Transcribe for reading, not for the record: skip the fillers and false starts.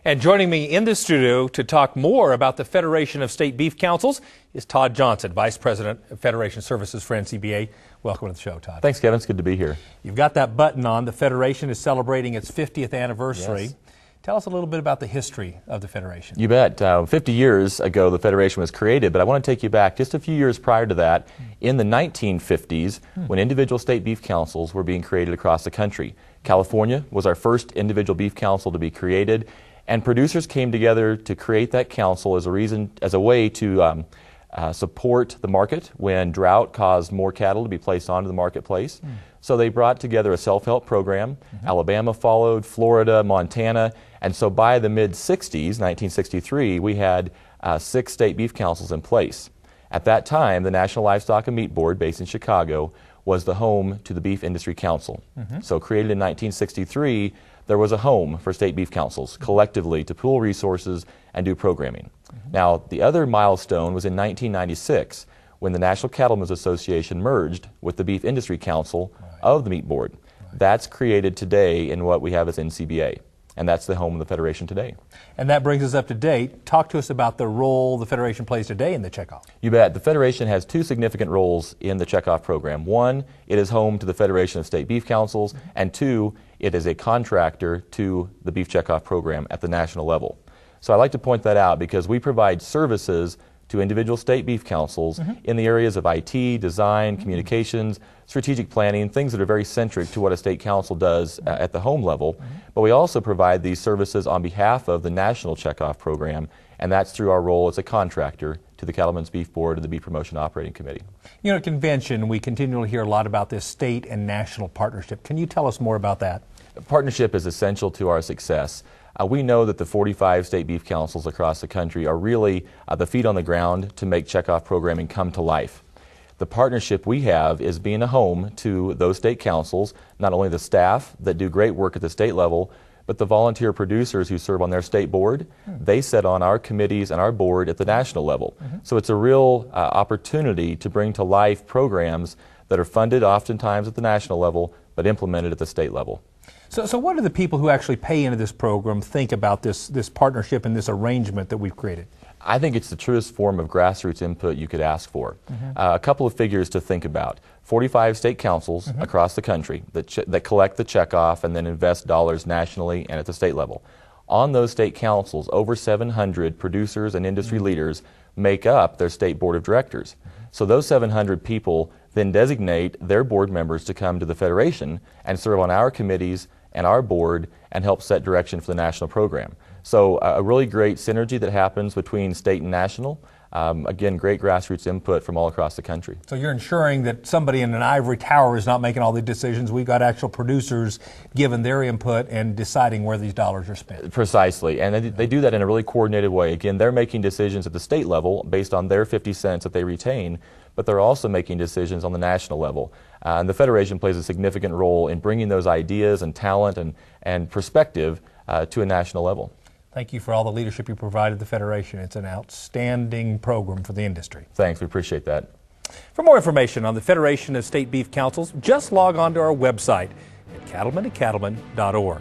And joining me in the studio to talk more about the Federation of State Beef Councils is Todd Johnson, Vice President of Federation Services for NCBA. Welcome to the show, Todd. Thanks, Kevin. It's good to be here. You've got that button on. The Federation is celebrating its 50th anniversary. Yes. Tell us a little bit about the history of the Federation. You bet. 50 years ago, the Federation was created, but I want to take you back just a few years prior to that, in the 1950s, when individual state beef councils were being created across the country. California was our first individual beef council to be created, and producers came together to create that council as a way to support the market when drought caused more cattle to be placed onto the marketplace. So they brought together a self-help program. Alabama followed, Florida, Montana, and so by the mid-60s, 1963, we had 6 state beef councils in place. At that time, the National Livestock and Meat Board, based in Chicago, was the home to the Beef Industry Council. So created in 1963, there was a home for state beef councils collectively to pool resources and do programming. Now, the other milestone was in 1996 when the National Cattlemen's Association merged with the Beef Industry Council of the Meat Board. That's created today in what we have as NCBA, and that's the home of the Federation today. And that brings us up to date. Talk to us about the role the Federation plays today in the checkoff. You bet. The Federation has 2 significant roles in the checkoff program. 1, it is home to the Federation of State Beef Councils, and 2, it is a contractor to the beef checkoff program at the national level. So I like to point that out because we provide services to individual state beef councils in the areas of IT, design, communications, strategic planning, things that are very centric to what a state council does at the home level. But we also provide these services on behalf of the national checkoff program, and that's through our role as a contractor to the Cattlemen's Beef Board and the Beef Promotion Operating Committee. You know, at convention, we continually hear a lot about this state and national partnership. Can you tell us more about that? Partnership is essential to our success. We know that the 45 state beef councils across the country are really the feet on the ground to make checkoff programming come to life. The partnership we have is being a home to those state councils, not only the staff that do great work at the state level, but the volunteer producers who serve on their state board. They sit on our committees and our board at the national level. So it's a real opportunity to bring to life programs that are funded oftentimes at the national level, but implemented at the state level. So what do the people who actually pay into this program think about this partnership and this arrangement that we've created? I think it's the truest form of grassroots input you could ask for. A couple of figures to think about. 45 state councils across the country that collect the checkoff and then invest dollars nationally and at the state level. On those state councils, over 700 producers and industry leaders make up their state board of directors. So those 700 people then designate their board members to come to the Federation and serve on our committees and our board and help set direction for the national program. So a really great synergy that happens between state and national. Again, great grassroots input from all across the country. So you're ensuring that somebody in an ivory tower is not making all the decisions. We've got actual producers giving their input and deciding where these dollars are spent. Precisely, and they do that in a really coordinated way. Again, they're making decisions at the state level based on their 50 cents that they retain, but they're also making decisions on the national level. And the Federation plays a significant role in bringing those ideas and talent and perspective to a national level. Thank you for all the leadership you provided the Federation. It's an outstanding program for the industry. Thanks, we appreciate that. For more information on the Federation of State Beef Councils, just log on to our website at cattlemantocattleman.org.